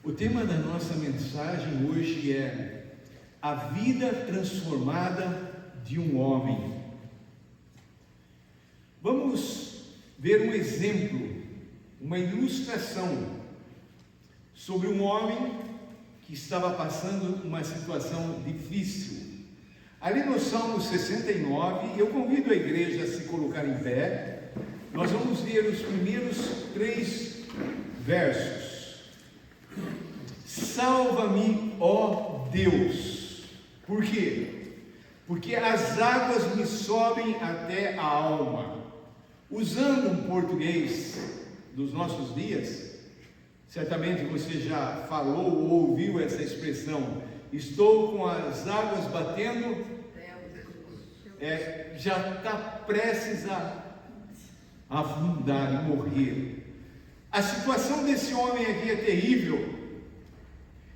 O tema da nossa mensagem hoje é a vida transformada de um homem. Vamos ver um exemplo, uma ilustração sobre um homem que estava passando uma situação difícil. Ali no Salmo 69, eu convido a igreja a se colocar em pé. Nós vamos ver os primeiros 3 versos. Salva-me, ó Deus. Por quê? Porque as águas me sobem até a alma. Usando um português dos nossos dias, certamente você já falou ou ouviu essa expressão: estou com as águas batendo, já está prestes a afundar e morrer. A situação desse homem aqui é terrível.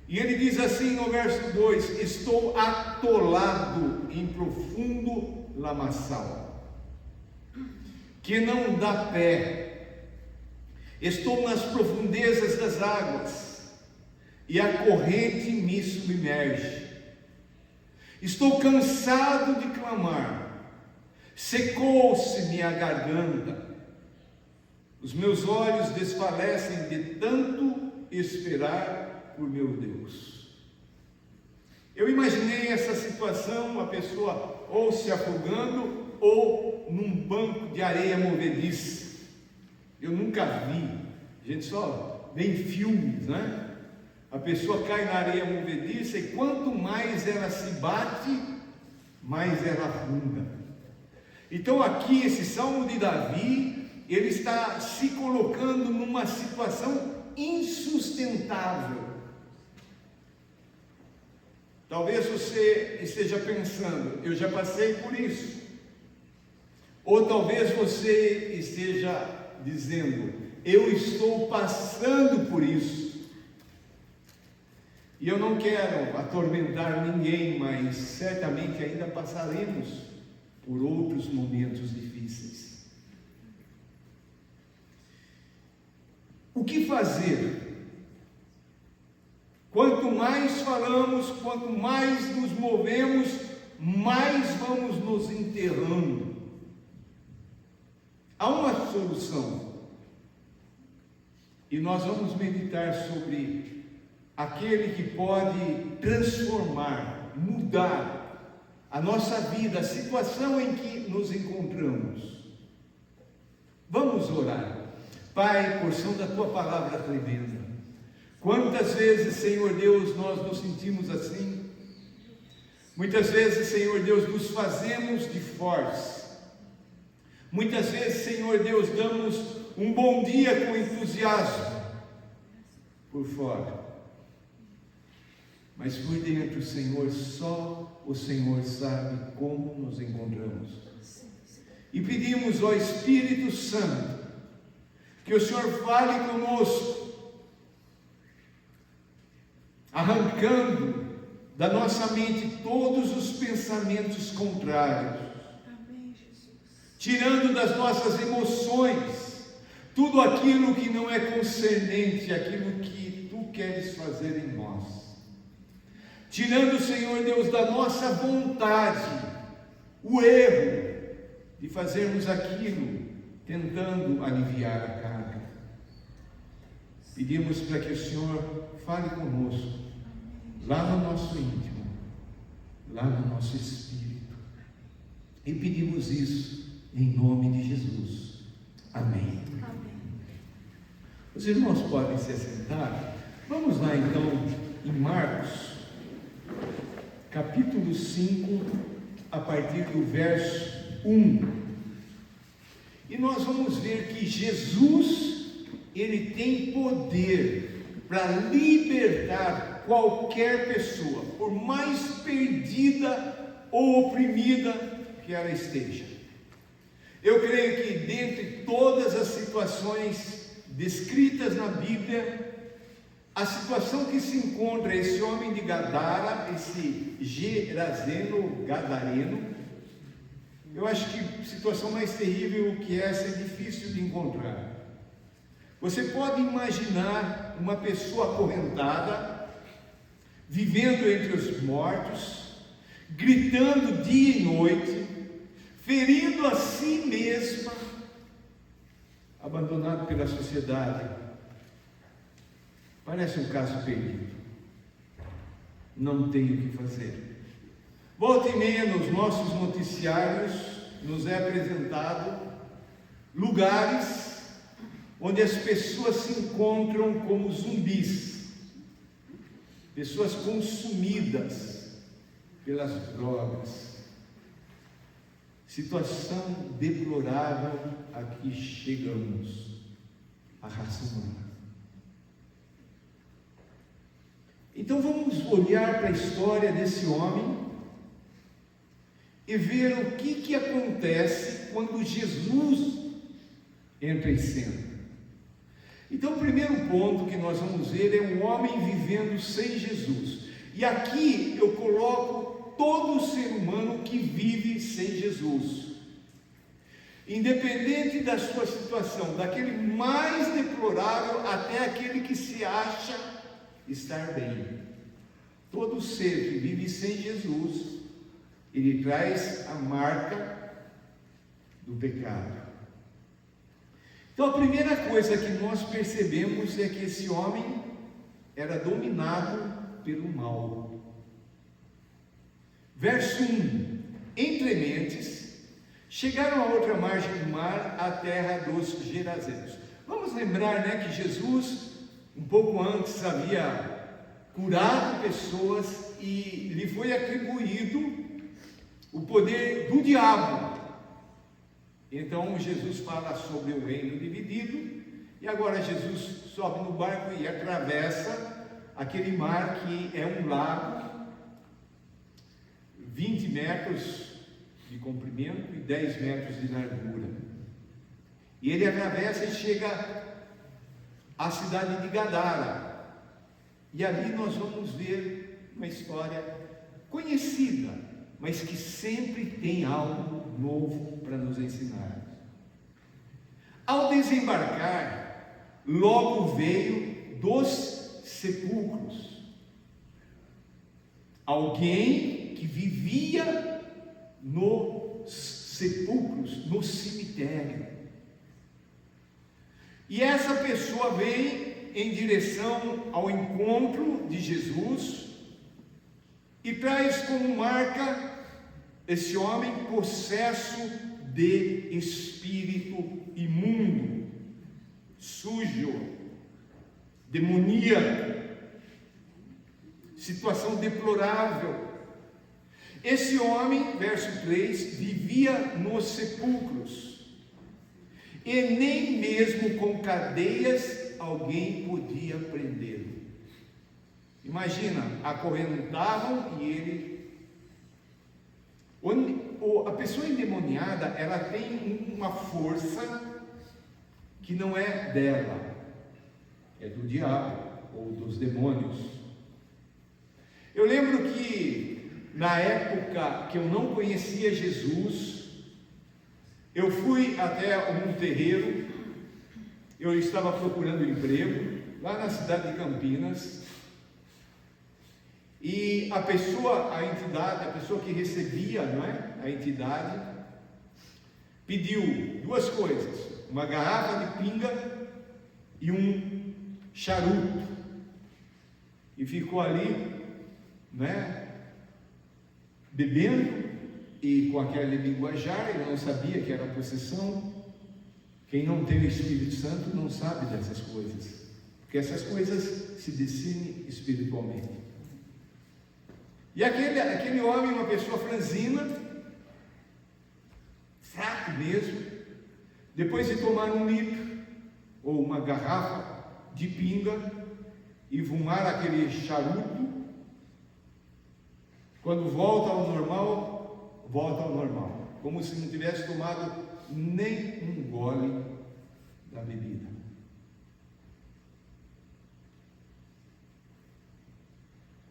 E ele diz assim no verso 2: estou atolado em profundo lamaçal, que não dá pé. Estou nas profundezas das águas, e a corrente me submerge. Estou cansado de clamar, secou-se-me a garganta. Os meus olhos desfalecem de tanto esperar por meu Deus. Eu imaginei essa situação, a pessoa ou se afogando ou num banco de areia movediça. Eu nunca vi, a gente só vê em filmes, né? A pessoa cai na areia movediça e quanto mais ela se bate, mais ela afunda. Então aqui esse Salmo de Davi, ele está se colocando numa situação insustentável. Talvez você esteja pensando: eu já passei por isso. Ou talvez você esteja dizendo: eu estou passando por isso. E eu não quero atormentar ninguém, mas certamente ainda passaremos por outros momentos difíceis. O que fazer? Quanto mais falamos, quanto mais nos movemos, mais vamos nos enterrando. Há uma solução, e nós vamos meditar sobre aquele que pode transformar, mudar a nossa vida, a situação em que nos encontramos. Vamos orar. Pai, porção da Tua palavra tremenda, quantas vezes, Senhor Deus, nós nos sentimos assim? Muitas vezes, Senhor Deus, nos fazemos de fortes. Muitas vezes, Senhor Deus, damos um bom dia com entusiasmo por fora, mas por dentro, Senhor, só o Senhor sabe como nos encontramos. E pedimos ao Espírito Santo que o Senhor fale conosco, arrancando da nossa mente todos os pensamentos contrários, tirando das nossas emoções tudo aquilo que não é concernente àquilo que Tu queres fazer em nós, tirando, Senhor Deus, da nossa vontade o erro de fazermos aquilo tentando aliviar a carga. Pedimos para que o Senhor fale conosco, lá no nosso íntimo, lá no nosso espírito, e pedimos isso em nome de Jesus. Amém. Amém. Os irmãos podem se assentar. Vamos lá então em Marcos, capítulo 5, a partir do verso 1. E nós vamos ver que Jesus, ele tem poder para libertar qualquer pessoa, por mais perdida ou oprimida que ela esteja. Eu creio que dentre todas as situações descritas na Bíblia, a situação que se encontra esse homem de Gadara, esse Gerazeno, Gadareno, eu acho que situação mais terrível que essa é difícil de encontrar. Você pode imaginar uma pessoa acorrentada, vivendo entre os mortos, gritando dia e noite, ferindo a si mesma, abandonado pela sociedade. Parece um caso perdido. Não tem o que fazer. Volta e meia nos nossos noticiários nos é apresentado lugares onde as pessoas se encontram como zumbis, pessoas consumidas pelas drogas. Situação deplorável a que chegamos, a raça humana. Então vamos olhar para a história desse homem e ver o que acontece quando Jesus entra em cena. Então o primeiro ponto que nós vamos ver é um homem vivendo sem Jesus. E aqui eu coloco todo ser humano que vive sem Jesus. Independente da sua situação, daquele mais deplorável até aquele que se acha estar bem. Todo ser que vive sem Jesus, ele traz a marca do pecado. Então a primeira coisa que nós percebemos é que esse homem era dominado pelo mal. Verso 1: Entre mentes, chegaram a outra margem do mar, a terra dos Gerazenos. Vamos lembrar, que Jesus, um pouco antes, havia curado pessoas e lhe foi atribuído o poder do diabo. Então Jesus fala sobre o reino dividido, e agora Jesus sobe no barco e atravessa aquele mar que é um lago, 20 metros de comprimento e 10 metros de largura. E ele atravessa e chega à cidade de Gadara. E ali nós vamos ver uma história conhecida, mas que sempre tem algo novo para nos ensinar. Ao desembarcar, logo veio dos sepulcros alguém que vivia nos sepulcros, no cemitério. E essa pessoa vem em direção ao encontro de Jesus e traz como marca esse homem possesso de espírito imundo, sujo, demoníaco, situação deplorável. Esse homem, verso 3, vivia nos sepulcros, e nem mesmo com cadeias alguém podia prendê-lo. Imagina, acorrentavam e ele... A pessoa endemoniada, ela tem uma força que não é dela, é do diabo ou dos demônios. Eu lembro que na época que eu não conhecia Jesus, eu fui até um terreiro, eu estava procurando emprego lá na cidade de Campinas, e a entidade, a pessoa que recebia, a entidade, pediu duas coisas: uma garrafa de pinga e um charuto, e ficou ali, bebendo, e com aquele linguajar. Ele não sabia que era possessão. Quem não tem o Espírito Santo não sabe dessas coisas, porque essas coisas se discernem espiritualmente. E aquele homem, uma pessoa franzina, fraco mesmo, depois de tomar um litro ou uma garrafa de pinga e fumar aquele charuto, quando volta ao normal, como se não tivesse tomado nem um gole da bebida.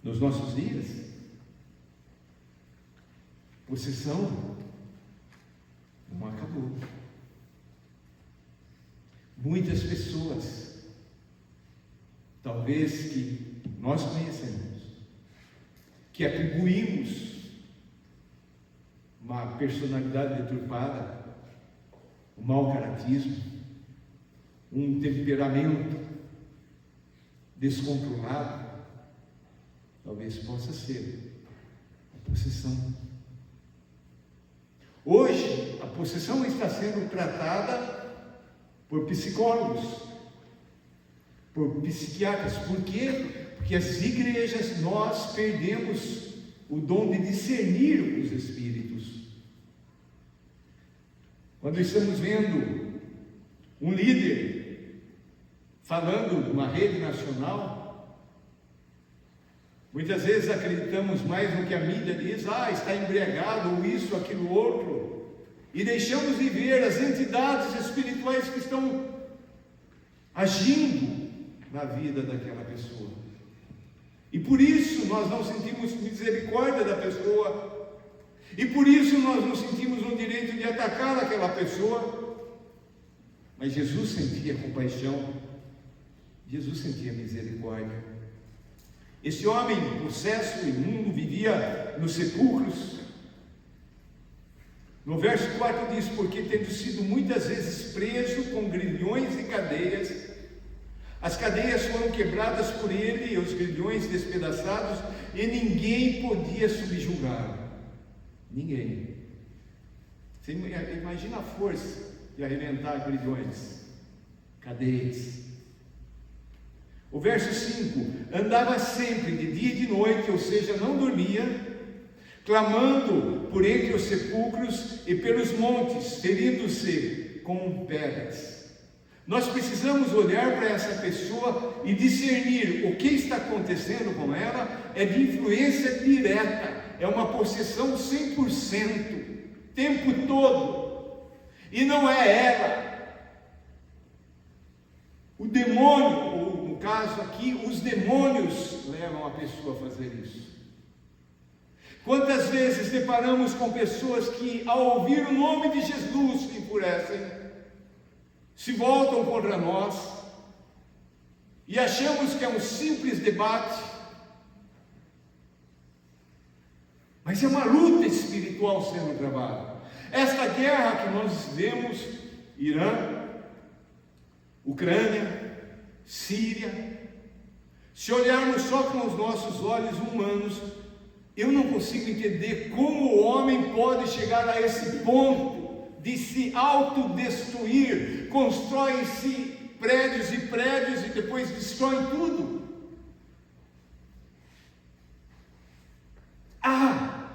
Nos nossos dias, possessão não acabou. muitas pessoas, talvez que nós conhecemos, que atribuímos uma personalidade deturpada, um mau caratismo, um temperamento descontrolado, talvez possa ser a possessão. Hoje, a possessão está sendo tratada por psicólogos, por psiquiatras. Por quê? Porque as igrejas, nós perdemos o dom de discernir os espíritos. Quando estamos vendo um líder falando de uma rede nacional, muitas vezes acreditamos mais no que a mídia diz, está embriagado, ou isso, aquilo, outro, e deixamos de ver as entidades espirituais que estão agindo na vida daquela pessoa. E por isso nós não sentimos misericórdia da pessoa, e por isso nós não sentimos o direito de atacar aquela pessoa. Mas Jesus sentia compaixão, Jesus sentia misericórdia. Esse homem possesso, imundo, vivia nos sepulcros. No verso 4 diz: porque tendo sido muitas vezes preso com grilhões e cadeias, as cadeias foram quebradas por ele e os grilhões despedaçados, e ninguém podia subjugá-lo. Ninguém. Você imagina a força de arrebentar grilhões, cadeias. O verso 5: andava sempre de dia e de noite, ou seja, não dormia, clamando por entre os sepulcros e pelos montes, ferindo-se com pedras. Nós precisamos olhar para essa pessoa e discernir o que está acontecendo com ela. É de influência direta, é uma possessão 100%, tempo todo, e não é ela. O demônio, ou no caso aqui, os demônios levam a pessoa a fazer isso. Quantas vezes deparamos com pessoas que, ao ouvir o nome de Jesus, se enfurecem, se voltam contra nós, e achamos que é um simples debate, mas é uma luta espiritual sendo travada. Esta guerra que nós vemos, Irã, Ucrânia, Síria, se olharmos só com os nossos olhos humanos, eu não consigo entender como o homem pode chegar a esse ponto de se autodestruir. Constroem-se prédios e prédios e depois destroem tudo. Há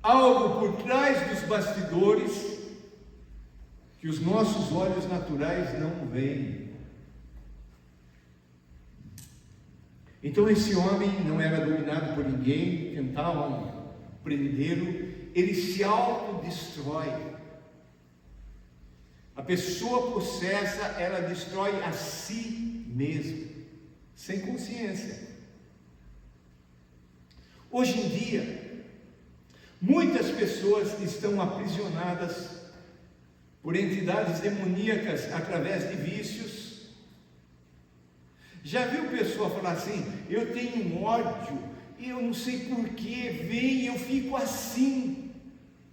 algo por trás dos bastidores que os nossos olhos naturais não veem. Então esse homem não era dominado por ninguém, tentavam prendê-lo, ele se autodestrói. A pessoa possessa, ela destrói a si mesma, sem consciência. Hoje em dia, muitas pessoas estão aprisionadas por entidades demoníacas através de vícios. Já viu pessoa falar assim: eu tenho um ódio, eu não sei porquê, vem e eu fico assim.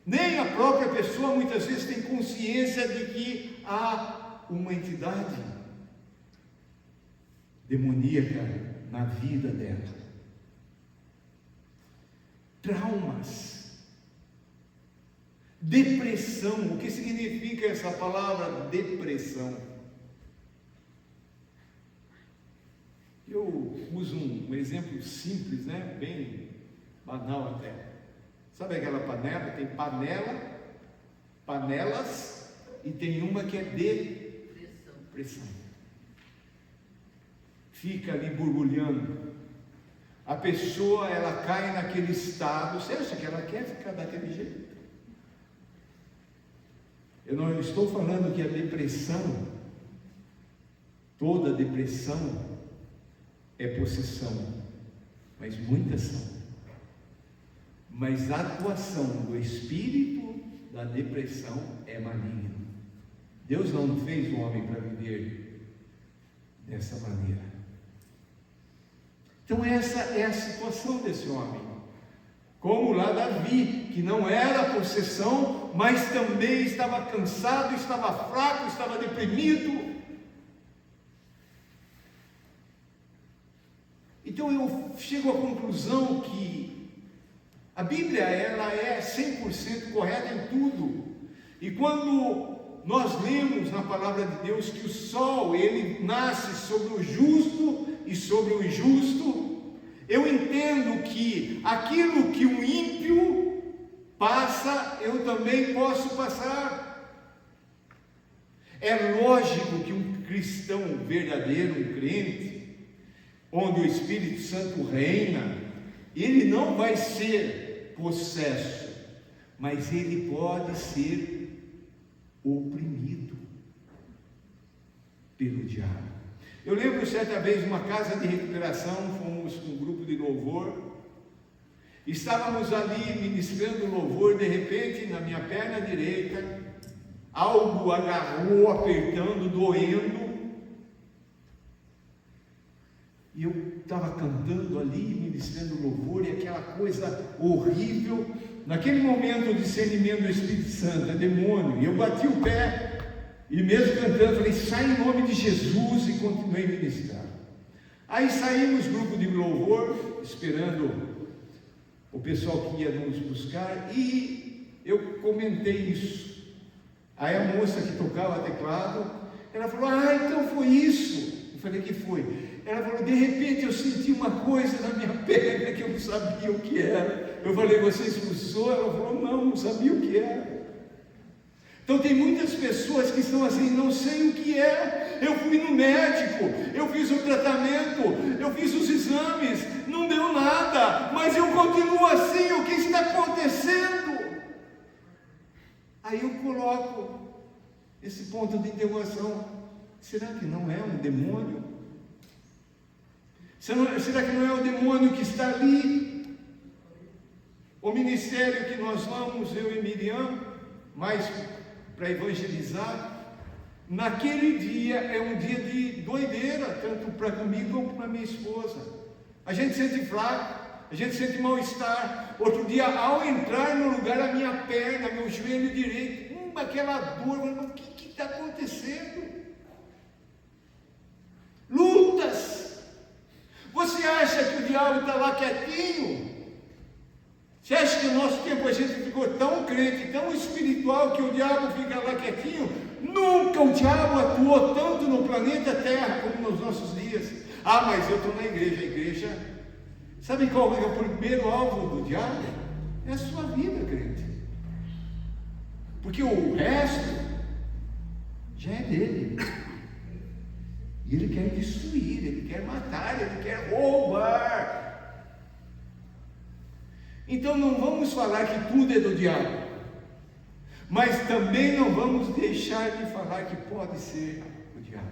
Nem a própria pessoa muitas vezes tem consciência de que há uma entidade demoníaca na vida dela. Traumas, depressão. O que significa essa palavra depressão? Eu uso um exemplo simples, bem banal até. Sabe aquela panela? Tem panela, panelas, e tem uma que é depressão. Fica ali borbulhando. A pessoa, ela cai naquele estado. Você acha que ela quer ficar daquele jeito? Eu não estou falando que a depressão, toda depressão é possessão, mas muitas são. Mas a atuação do espírito da depressão é maligna. Deus não fez o homem para viver dessa maneira. Então essa é a situação desse homem. Como lá Davi, que não era possessão, mas também estava cansado, estava fraco, estava deprimido. Então eu chego à conclusão que a Bíblia ela é 100% correta em tudo. E quando nós lemos na palavra de Deus que o sol ele nasce sobre o justo e sobre o injusto, eu entendo que aquilo que um ímpio passa, eu também posso passar. É lógico que um cristão verdadeiro, um crente, onde o Espírito Santo reina, ele não vai ser possesso, mas ele pode ser oprimido pelo diabo. Eu lembro certa vez uma casa de recuperação, fomos com um grupo de louvor, estávamos ali ministrando louvor, de repente na minha perna direita, algo agarrou, apertando, doendo, e eu estava cantando ali, ministrando louvor, e aquela coisa horrível, naquele momento o discernimento do Espírito Santo, é demônio, e eu bati o pé, e mesmo cantando, falei, sai em nome de Jesus, e continuei a ministrar. Aí saímos, grupo de louvor, esperando o pessoal que ia nos buscar, e eu comentei isso. Aí a moça que tocava teclado, ela falou, então foi isso. Eu falei, que foi? Ela falou, de repente eu senti uma coisa na minha perna que eu não sabia o que era. Eu falei, você expulsou? Ela falou, não sabia o que era. Então tem muitas pessoas que estão assim, não sei o que é, eu fui no médico, eu fiz o tratamento, eu fiz os exames, não deu nada, mas eu continuo assim, o que está acontecendo? Aí eu coloco esse ponto de interrogação, será que não é um demônio? Será que não é o demônio que está ali? O ministério que nós vamos, eu e Miriam, mais para evangelizar, naquele dia é um dia de doideira, tanto para comigo como para minha esposa. A gente sente fraco, a gente sente mal-estar. Outro dia, ao entrar no lugar, a minha perna, meu joelho direito, aquela dor, o que está acontecendo? Lutas. Você acha que o diabo está lá quietinho? Você acha que no nosso tempo a gente ficou tão crente, tão espiritual, que o diabo fica lá quietinho? Nunca o diabo atuou tanto no planeta Terra como nos nossos dias. Mas eu estou na igreja. A igreja, sabe qual é o primeiro alvo do diabo? É a sua vida, crente. Porque o resto já é dele. E ele quer destruir, ele quer matar, ele quer roubar. Então não vamos falar que tudo é do diabo, mas também não vamos deixar de falar que pode ser o diabo.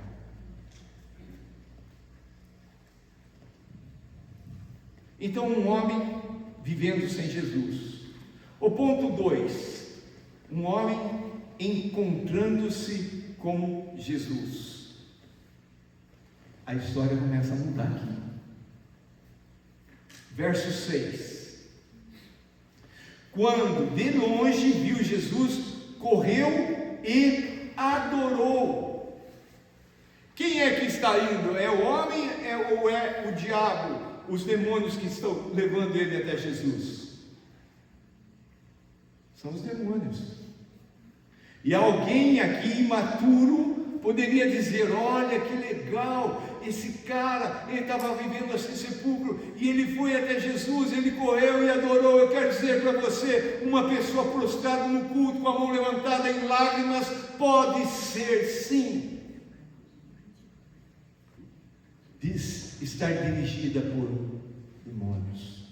Então um homem vivendo sem Jesus. O ponto 2, um homem encontrando-se com Jesus. A história começa a mudar aqui. Verso 6. Quando de longe viu Jesus, correu e adorou. Quem é que está indo? É o homem ou é o diabo? Os demônios que estão levando ele até Jesus? São os demônios. E alguém aqui imaturo poderia dizer, olha que legal, esse cara, ele estava vivendo assim sepulcro, e ele foi até Jesus, ele correu e adorou. Eu quero dizer para você, uma pessoa prostrada no culto, com a mão levantada em lágrimas, pode ser sim, estar dirigida por demônios.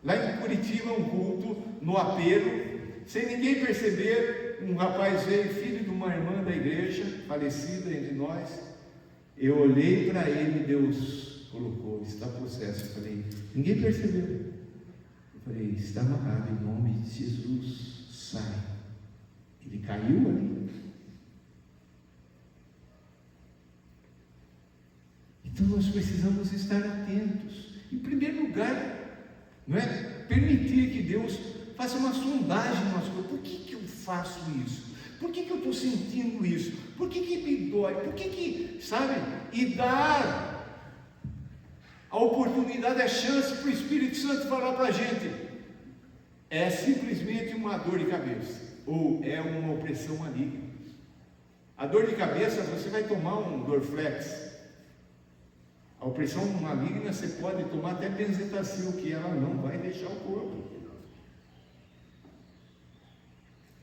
Lá em Curitiba, um culto, no apelo, sem ninguém perceber, um rapaz veio, filho de uma irmã da igreja, falecida entre nós. Eu olhei para ele, Deus colocou, está possesso. Eu falei, ninguém percebeu. Eu falei, está amarrado em nome de Jesus, sai. Ele caiu ali. Então nós precisamos estar atentos. Em primeiro lugar, não é? Permitir que Deus faça uma sondagem no nosso corpo. Por que eu faço isso? Por que eu estou sentindo isso? Por que me dói? Por que, sabe? E dar a oportunidade, a chance para o Espírito Santo falar para a gente: é simplesmente uma dor de cabeça, ou é uma opressão maligna. A dor de cabeça, você vai tomar um Dorflex. A opressão maligna, você pode tomar até benzetacil, que ela não vai deixar o corpo,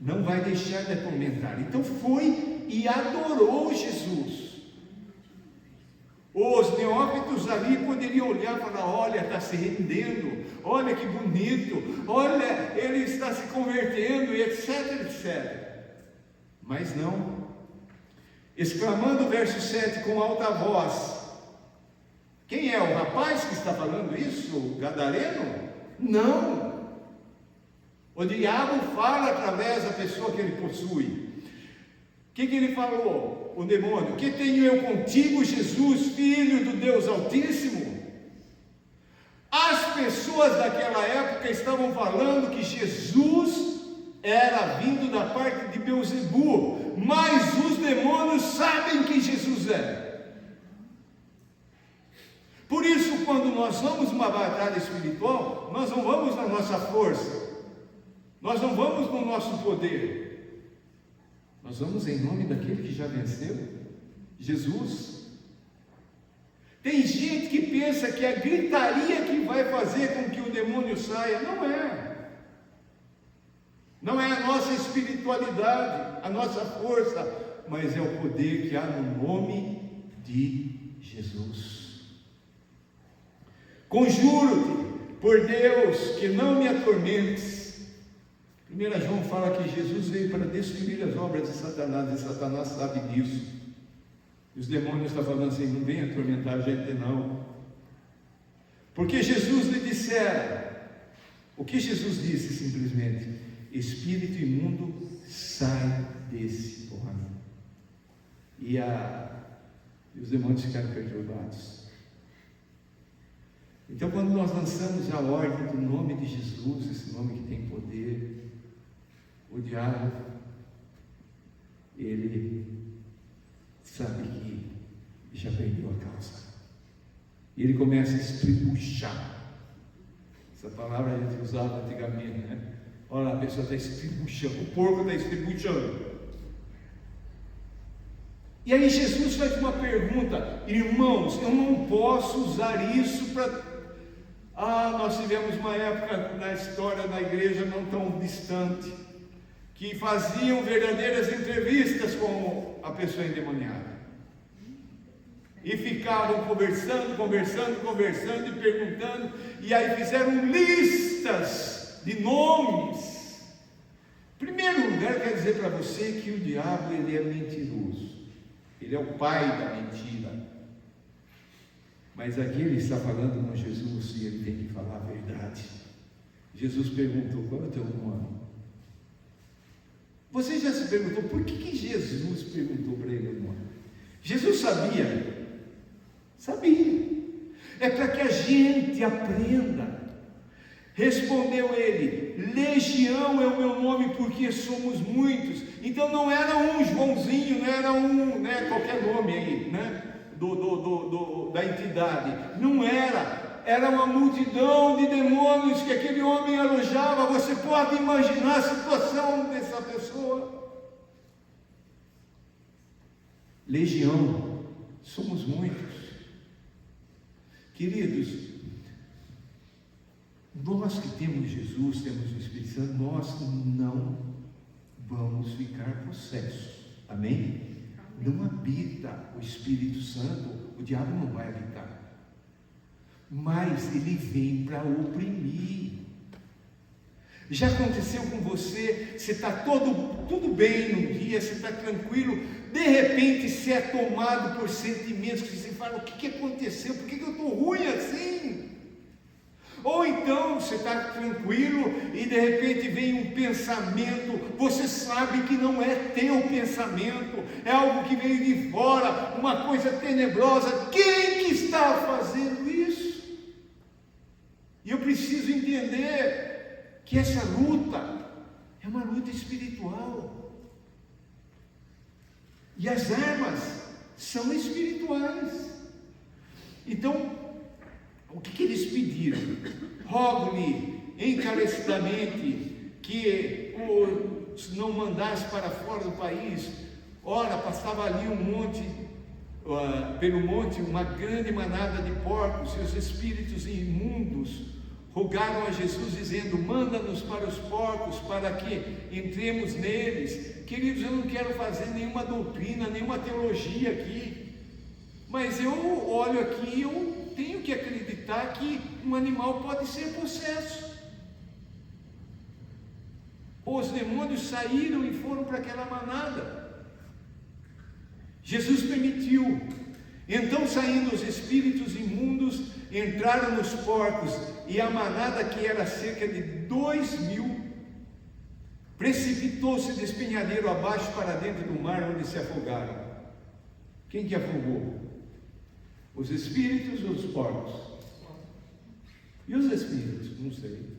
não vai deixar de atormentar. Então foi e adorou Jesus. Os neófitos ali poderiam olhar e falar: olha, está se rendendo, olha que bonito, olha, ele está se convertendo, e etc, etc. Mas não. Exclamando o verso 7 com alta voz. Quem é o rapaz que está falando isso? O gadareno? Não. O diabo fala através da pessoa que ele possui. O que ele falou? O demônio: que tenho eu contigo, Jesus, filho do Deus Altíssimo? As pessoas daquela época estavam falando que Jesus era vindo da parte de Beelzebu, mas os demônios sabem que Jesus é. Por isso, quando nós vamos numa batalha espiritual, nós não vamos na nossa força, nós não vamos no nosso poder, nós vamos em nome daquele que já venceu, Jesus. Tem gente que pensa que a gritaria que vai fazer com que o demônio saia. Não é. Não é a nossa espiritualidade, a nossa força, mas é o poder que há no nome de Jesus. Conjuro-te por Deus que não me atormentes. 1 João fala que Jesus veio para destruir as obras de Satanás, e Satanás sabe disso. E os demônios estão falando assim: não venha atormentar a gente não. Porque Jesus lhe dissera. O que Jesus disse simplesmente? Espírito imundo, sai desse homem. E os demônios ficaram perturbados. Então, quando nós lançamos a ordem do nome de Jesus, esse nome que tem poder, o diabo, ele sabe que já perdeu a causa. E ele começa a estribuchar. Essa palavra a gente usava antigamente, né? Olha, a pessoa está estribuchando, o porco está estribuchando. E aí Jesus faz uma pergunta: irmãos, eu não posso usar isso para... nós tivemos uma época na história da igreja não tão distante, que faziam verdadeiras entrevistas com a pessoa endemoniada. E ficavam conversando e perguntando, e aí fizeram listas de nomes. Em primeiro lugar, quero dizer para você que o diabo, ele é mentiroso. Ele é o pai da mentira. Mas aqui ele está falando com Jesus e ele tem que falar a verdade. Jesus perguntou: qual é o teu nome? Você já se perguntou por que Jesus perguntou para ele o nome? Jesus sabia. Sabia. É para que a gente aprenda. Respondeu ele: Legião é o meu nome, porque somos muitos. Então não era um Joãozinho, não era qualquer nome aí, né? Da entidade. Não era uma multidão de demônios que aquele homem alojava. Você pode imaginar a situação dessa pessoa. Legião, somos muitos. Queridos, nós que temos Jesus, temos o Espírito Santo, nós não vamos ficar possessos. Amém? Não habita o Espírito Santo, o diabo não vai habitar. Mas ele vem para oprimir. Já aconteceu com você? Você está tudo bem num dia, você está tranquilo, de repente você é tomado por sentimentos que você fala: o que aconteceu? Por que eu estou ruim assim? Ou então você está tranquilo e de repente vem um pensamento, você sabe que não é teu pensamento, é algo que veio de fora, uma coisa tenebrosa. Quem que está está fazendo isso? E eu preciso entender que essa luta é uma luta espiritual. E as armas são espirituais. Então, o que eles pediram? Rogo-lhe encarecidamente que não mandasse para fora do país. Ora, passava ali um monte, pelo monte, uma grande manada de porcos, e os espíritos imundos rogaram a Jesus, dizendo: manda-nos para os porcos, para que entremos neles. Queridos, eu não quero fazer nenhuma doutrina, nenhuma teologia aqui, mas eu olho aqui e eu tenho que acreditar que um animal pode ser possesso. Os demônios saíram e foram para aquela manada. Jesus permitiu. Então, saindo os espíritos imundos, entraram nos porcos, e a manada, que era cerca de 2.000, precipitou-se de despenhadeiro abaixo para dentro do mar, onde se afogaram. Quem que afogou? Os espíritos ou os porcos? E os espíritos? Não sei.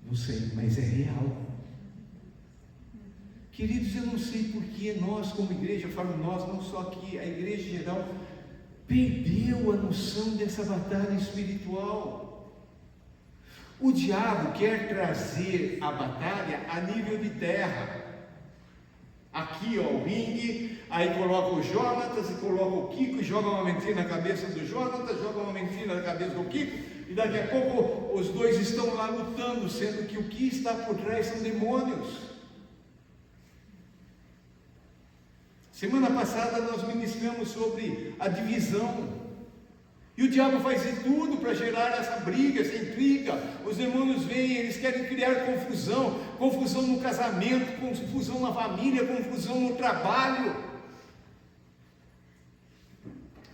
Não sei, mas é real. Queridos, eu não sei porque nós, como igreja, eu falo nós, não só aqui, a igreja em geral, perdeu a noção dessa batalha espiritual. O diabo quer trazer a batalha a nível de terra. Aqui, ó, o ringue, aí coloca o Jonatas e coloca o Kiko, e joga uma mentira na cabeça do Jonatas, joga uma mentira na cabeça do Kiko, e daqui a pouco os dois estão lá lutando, sendo que o que está por trás são demônios. Semana passada nós ministramos sobre a divisão, e o diabo faz de tudo para gerar essa briga, essa intriga. Os demônios vêm, eles querem criar confusão, confusão no casamento, confusão na família, confusão no trabalho.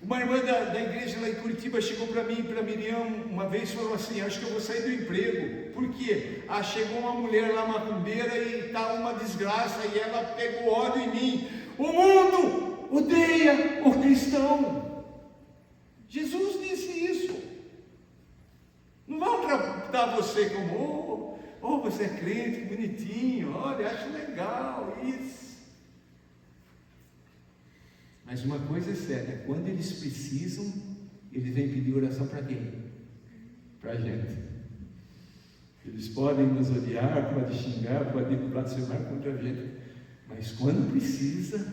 Uma irmã da igreja lá em Curitiba chegou para mim e para Miriam uma vez e falou assim: acho que eu vou sair do emprego. Por quê? Chegou uma mulher lá macumbeira e está uma desgraça, e ela pegou ódio em mim. O mundo odeia o cristão. Jesus disse isso. Não vão tratar você como, você é crente, bonitinho, olha, acho legal isso. Mas uma coisa é certa, quando eles precisam, eles vêm pedir oração para quem? Para a gente. Eles podem nos odiar, podem xingar, podem blasfemar contra a gente, mas quando precisa,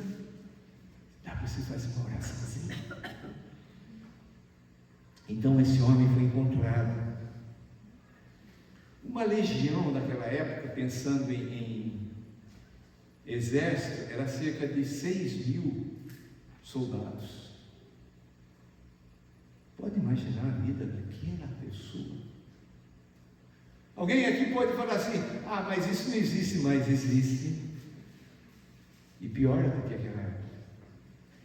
dá para você fazer uma oraçãozinha. Então esse homem foi encontrado. Uma legião daquela época, pensando em exército, era cerca de 6.000 soldados. Pode imaginar a vida daquela pessoa? Alguém aqui pode falar assim: mas isso não existe mais. Existe. E pior do que aquela época.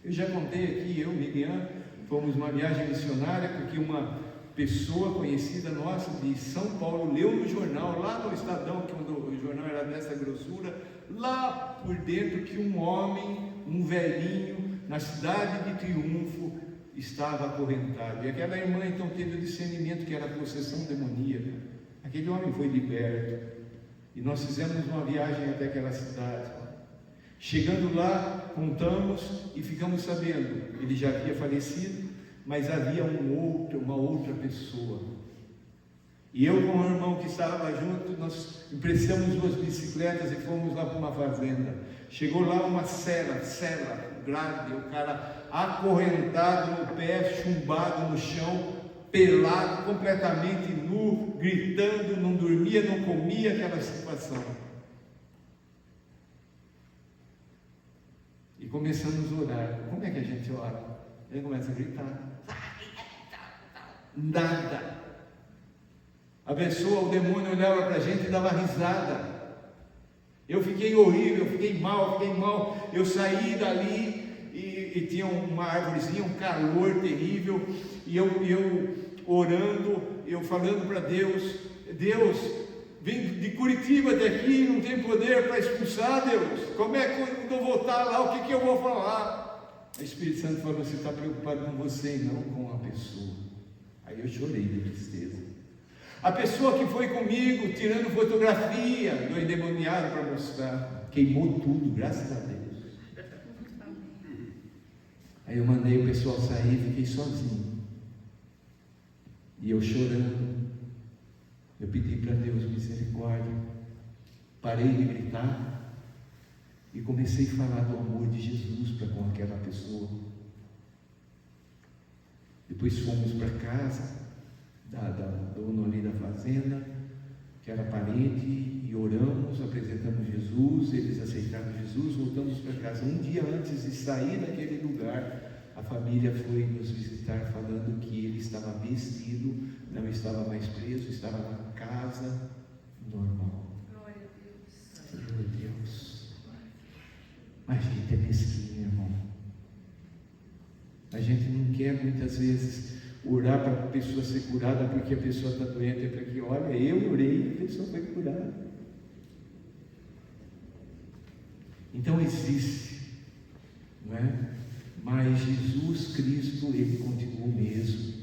Eu já contei aqui, eu e Miriam, fomos uma viagem missionária, porque uma pessoa conhecida nossa de São Paulo leu no jornal, lá no Estadão, que o jornal era dessa grossura, lá por dentro, que um homem, um velhinho, na cidade de Triunfo, estava acorrentado. E aquela irmã então teve o discernimento que era possessão demoníaca. Aquele homem foi liberto. E nós fizemos uma viagem até aquela cidade. Chegando lá, contamos e ficamos sabendo, ele já havia falecido, mas havia uma outra pessoa. E eu com o irmão que estava junto, nós emprestamos 2 bicicletas e fomos lá para uma fazenda. Chegou lá uma cela grande, o cara acorrentado no pé, chumbado no chão, pelado, completamente nu, gritando, não dormia, não comia, aquela situação. E começamos a orar. Como é que a gente ora? Ele começa a gritar. Nada. A pessoa, o demônio olhava para a gente e dava risada. Eu fiquei horrível, eu fiquei mal. Eu saí dali e tinha uma árvorezinha, um calor terrível. E eu orando, eu falando para Deus: Deus, vim de Curitiba até aqui, não tem poder para expulsar, Deus. Como é que quando eu voltar lá, o que eu vou falar? O Espírito Santo falou: você está preocupado com você e não com a pessoa. Aí eu chorei de tristeza. A pessoa que foi comigo tirando fotografia do endemoniado para mostrar, queimou tudo, graças a Deus. Aí eu mandei o pessoal sair e fiquei sozinho. E eu chorando, eu pedi para Deus misericórdia. Parei de gritar e comecei a falar do amor de Jesus para com aquela pessoa. Depois fomos para casa da dona ali da fazenda, que era parente, e oramos, apresentamos Jesus, eles aceitaram Jesus, voltamos para casa. Um dia antes de sair daquele lugar, a família foi nos visitar falando que ele estava vestido, não estava mais preso, estava na casa normal. Glória a Deus. Meu Deus. Mas a gente é mesquinho, irmão. A gente não quer muitas vezes orar para a pessoa ser curada porque a pessoa está doente, é para que, olha, eu orei e a pessoa foi curada. Então existe, não é? Mas Jesus Cristo, Ele continua o mesmo.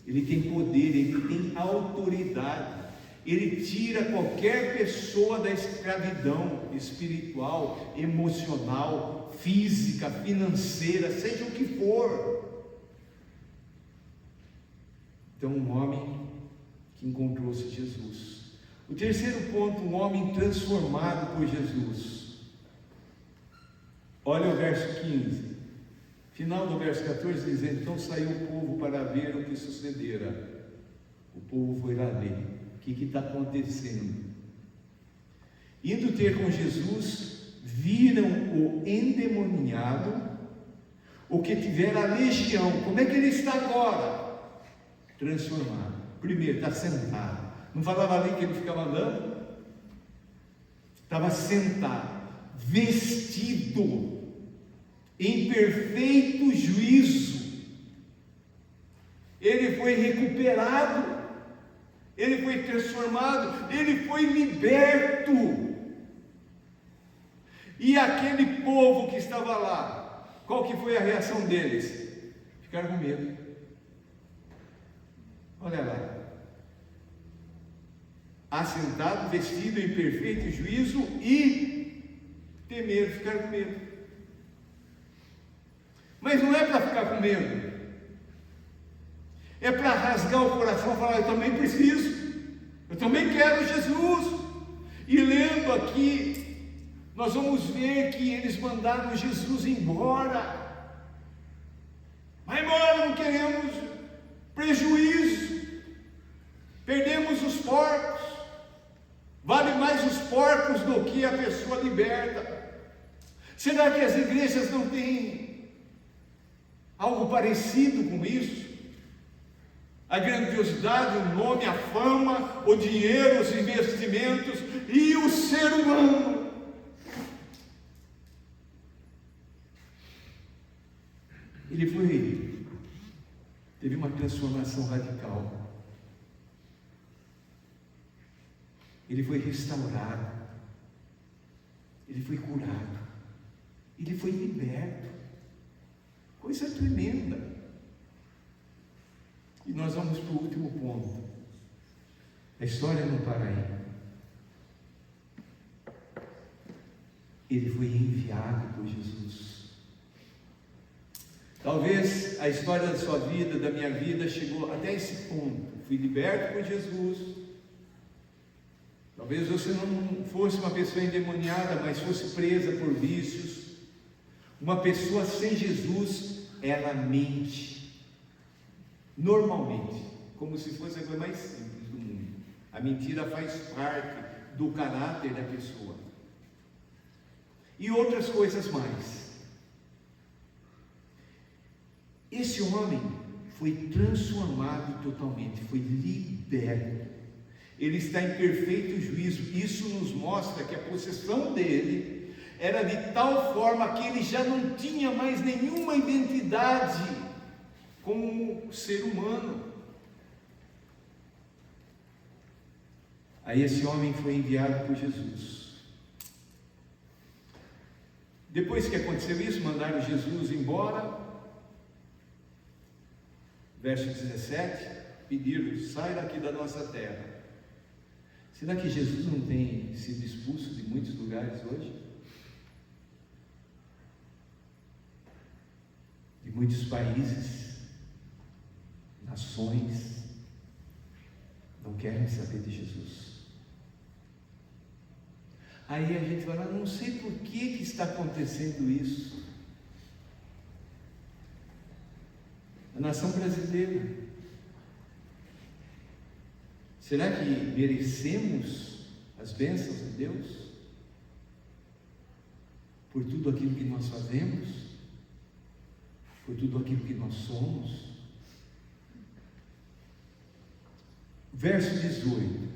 Ele tem poder, Ele tem autoridade. Ele tira qualquer pessoa da escravidão espiritual, emocional, física, financeira, seja o que for. Então, um homem que encontrou-se Jesus. O terceiro ponto, um homem transformado por Jesus. Olha o verso 15. Final do verso 14 diz: então saiu o povo para ver o que sucedera. O povo foi lá ver. O que está acontecendo? Indo ter com Jesus, viram o endemoniado, o que tivera a legião. Como é que ele está agora? Transformado. Primeiro, está sentado. Não falava ali que ele ficava andando? Estava sentado, vestido em perfeito juízo. Ele foi recuperado, ele foi transformado, ele foi liberto. E aquele povo que estava lá, qual que foi a reação deles? Ficaram com medo. Olha lá, assentado, vestido em perfeito juízo e temeram, ficaram com medo. Mas não é para ficar com medo, é para rasgar o coração e falar: eu também preciso, eu também quero Jesus. E lendo aqui, nós vamos ver que eles mandaram Jesus embora. Vai embora, não queremos prejuízo, perdemos os porcos, vale mais os porcos do que a pessoa liberta. Será que as igrejas não têm algo parecido com isso? A grandiosidade, o nome, a fama, o dinheiro, os investimentos e o ser humano. Ele teve uma transformação radical. Ele foi restaurado, ele foi curado, ele foi liberto. Coisa tremenda. E nós vamos para o último ponto. A história não para aí. Ele foi enviado por Jesus. Talvez a história da sua vida, da minha vida, chegou até esse ponto. Fui liberto por Jesus. Talvez você não fosse uma pessoa endemoniada, mas fosse presa por vícios. Uma pessoa sem Jesus, ela mente. Normalmente, como se fosse a coisa mais simples do mundo. A mentira faz parte do caráter da pessoa. E outras coisas mais. Esse homem foi transformado totalmente, foi liberto. Ele está em perfeito juízo. Isso nos mostra que a possessão dele era de tal forma que ele já não tinha mais nenhuma identidade como ser humano. Aí esse homem foi enviado por Jesus. Depois que aconteceu isso, mandaram Jesus embora. Verso 17, pediram: sai daqui da nossa terra. Será que Jesus não tem sido expulso de muitos lugares hoje? De muitos países, nações, não querem saber de Jesus. Aí a gente fala: não sei por que está acontecendo isso. A nação brasileira, será que merecemos as bênçãos de Deus? Por tudo aquilo que nós fazemos? Por tudo aquilo que nós somos? Verso 18: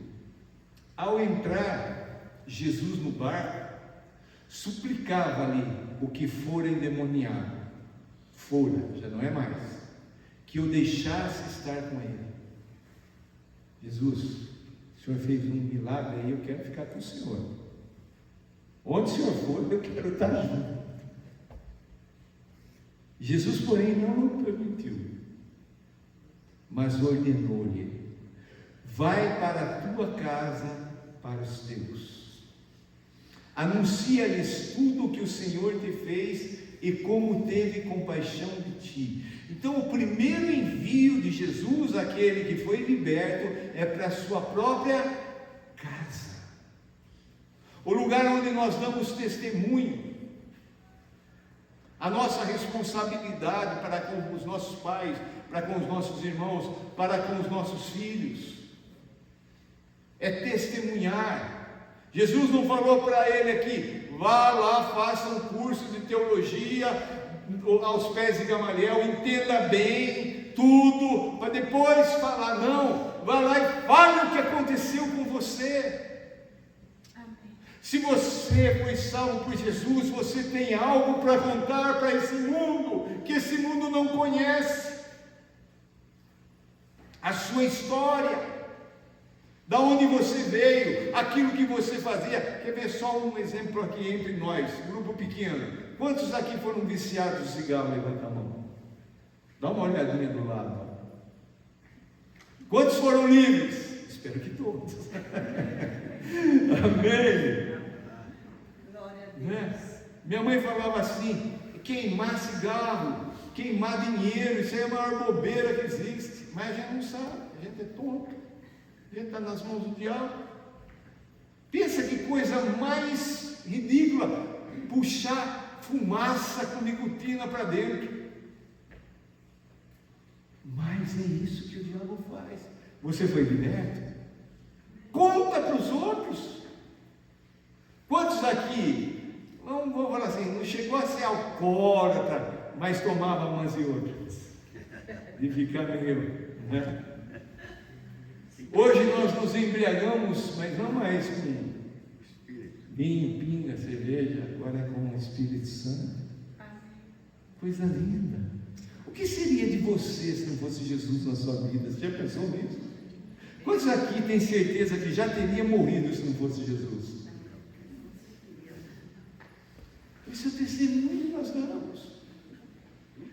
ao entrar Jesus no barco, suplicava-lhe o que fora endemoniado, já não é mais, que o deixasse estar com ele. Jesus, o Senhor fez um milagre aí, eu quero ficar com o Senhor. Onde o Senhor for, eu quero estar junto. Jesus, porém, não o permitiu, mas ordenou-lhe: vai para a tua casa, para os teus. Anuncia-lhes tudo o que o Senhor te fez e como teve compaixão de ti. Então, o primeiro envio de Jesus, aquele que foi liberto, é para a sua própria casa, o lugar onde nós damos testemunho, a nossa responsabilidade para com os nossos pais, para com os nossos irmãos, para com os nossos filhos, é testemunhar. Jesus não falou para ele aqui: vá lá, faça um curso de teologia aos pés de Gamaliel, entenda bem tudo, para depois falar. Não, vá lá e fale o que aconteceu com você. Amém. Se você foi salvo por Jesus, você tem algo para contar para esse mundo, que esse mundo não conhece. A sua história, da onde você veio, aquilo que você fazia. Quer ver só um exemplo aqui entre nós, grupo pequeno? Quantos aqui foram viciados de cigarro? Levanta a mão. Dá uma olhadinha do lado. Quantos foram livres? Espero que todos. Amém. Glória a Deus. Né? Minha mãe falava assim: queimar cigarro, queimar dinheiro, isso é a maior bobeira que existe. Mas a gente não sabe, a gente é tonto. A gente está nas mãos do diabo. Pensa que coisa mais ridícula, puxar fumaça com nicotina para dentro. Mas é isso que o diabo faz. Você foi liberto? Conta para os outros. Quantos aqui, vamos falar assim, não chegou a ser alcoólatra, mas tomava umas e outras, de ficar meio, né? Hoje nós nos embriagamos, mas não mais com vinho, pinga, cerveja, agora é com o Espírito Santo. Coisa linda. O que seria de você se não fosse Jesus na sua vida? Você já pensou nisso? Quantos aqui têm certeza que já teria morrido se não fosse Jesus? Esse é o testemunho que nós damos.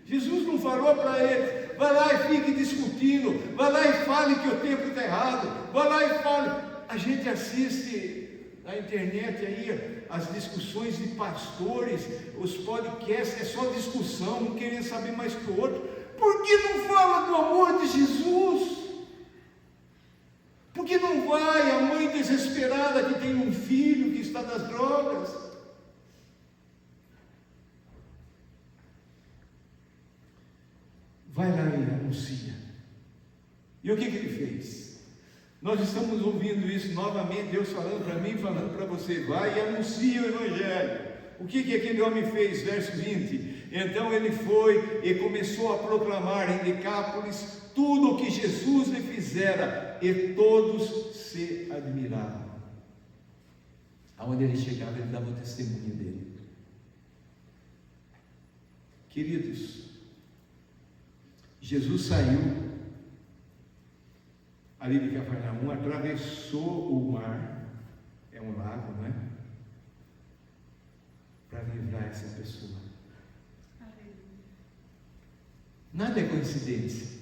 Jesus não falou para ele: vai lá e fique discutindo, vai lá e fale que o tempo está errado, vai lá e fale. A gente assiste na internet aí as discussões de pastores, os podcasts, é só discussão, um querendo saber mais que o outro. Por que não fala do amor de Jesus? Por que não vai a mãe desesperada que tem um filho que está nas drogas? Vai lá e anuncia. E o que ele fez? Nós estamos ouvindo isso novamente, Deus falando para mim, falando para você: vai e anuncia o Evangelho. O que aquele homem fez? Verso 20: então ele foi e começou a proclamar em Decápolis tudo o que Jesus lhe fizera, e todos se admiravam. Aonde ele chegava, ele dava o testemunho dele. Queridos, Jesus saiu ali de Cafarnaum, atravessou o mar, é um lago, não é? para livrar essa pessoa. Aleluia. Nada é coincidência.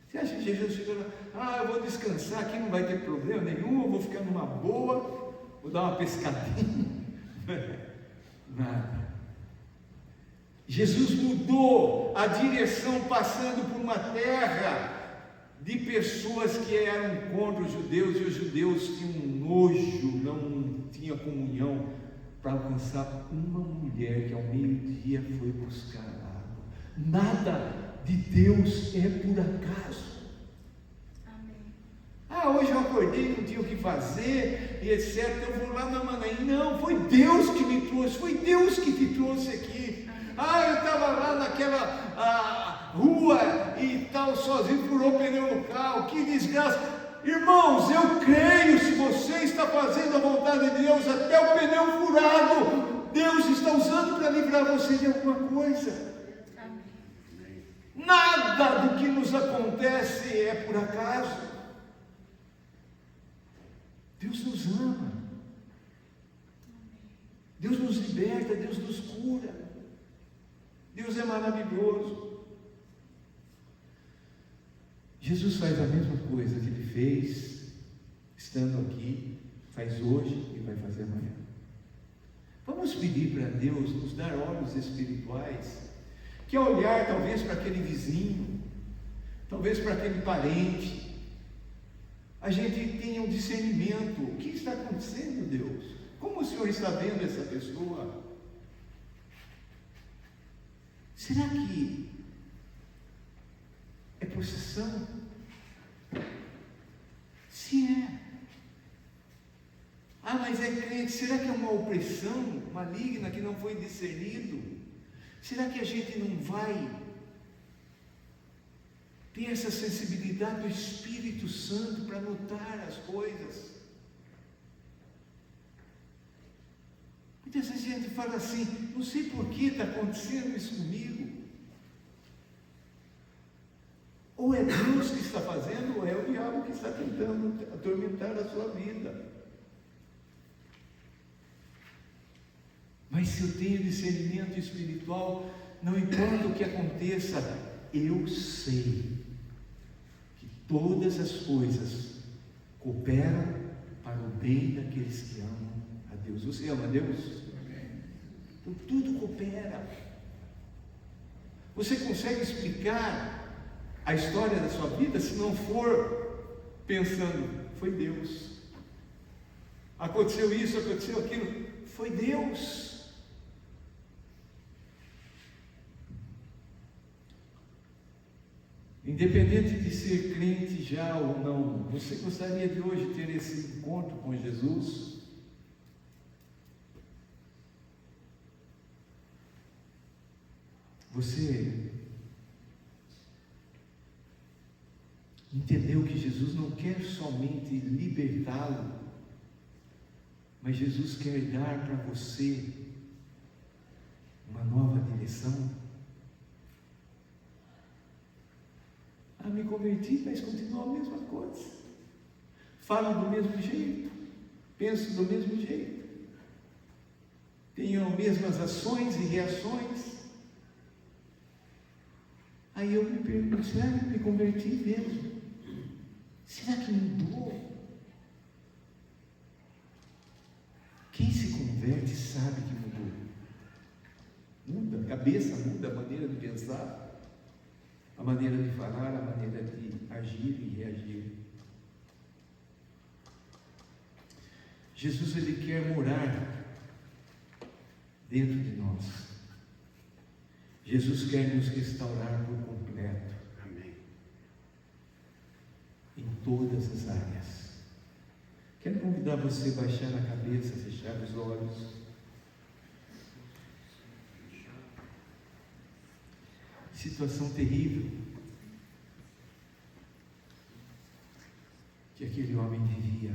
Você acha que Jesus chegou lá, eu vou descansar aqui, não vai ter problema nenhum, eu vou ficar numa boa, vou dar uma pescadinha? Nada. Jesus mudou a direção, passando por uma terra de pessoas que eram contra os judeus, e os judeus tinham um nojo, não tinha comunhão, para alcançar uma mulher que ao meio-dia foi buscar água. Nada de Deus é por acaso. Amém. Hoje eu acordei, não tinha o que fazer, e etc. Eu vou lá na Manaim. Não, foi Deus que me trouxe, foi Deus que te trouxe aqui. Eu estava lá naquela rua e tal, sozinho, furou o pneu no carro, que desgraça. Irmãos, eu creio, se você está fazendo a vontade de Deus, até o pneu furado, Deus está usando para livrar você de alguma coisa. Amém. Nada do que nos acontece é por acaso. Deus nos ama, Deus nos liberta, Deus nos cura, Deus é maravilhoso. Jesus faz a mesma coisa que Ele fez, estando aqui, faz hoje e vai fazer amanhã. Vamos pedir para Deus nos dar olhos espirituais, que ao olhar talvez para aquele vizinho, talvez para aquele parente, a gente tenha um discernimento. O que está acontecendo, Deus? Como o Senhor está vendo essa pessoa? Será que é possessão? Se é. Mas é crente. Será que é uma opressão maligna que não foi discernido? Será que a gente não vai ter essa sensibilidade do Espírito Santo para notar as coisas? Muitas vezes a gente fala assim, não sei por que está acontecendo isso comigo. Ou é Deus que está fazendo, ou é o diabo que está tentando atormentar a sua vida. Mas se eu tenho discernimento espiritual, não importa o que aconteça, eu sei que todas as coisas cooperam para o bem daqueles que amam a Deus. Você ama a Deus? Então tudo coopera. Você consegue explicar a história da sua vida se não for pensando, foi Deus. Aconteceu isso, aconteceu aquilo, foi Deus. Independente de ser crente já ou não, você gostaria de hoje ter esse encontro com Jesus? Você entendeu que Jesus não quer somente libertá-lo, mas Jesus quer dar para você uma nova direção? Me converti, mas continua a mesma coisa. Falo do mesmo jeito, penso do mesmo jeito, tenho as mesmas ações e reações. Aí eu me pergunto, será que eu me converti mesmo? Será que mudou? Quem se converte sabe que mudou. Muda, a cabeça muda, a maneira de pensar, a maneira de falar, a maneira de agir e reagir. Jesus, Ele quer morar dentro de nós. Jesus quer nos restaurar por completo. Amém. Em todas as áreas. Quero convidar você a baixar a cabeça, fechar os olhos. Situação terrível que aquele homem vivia.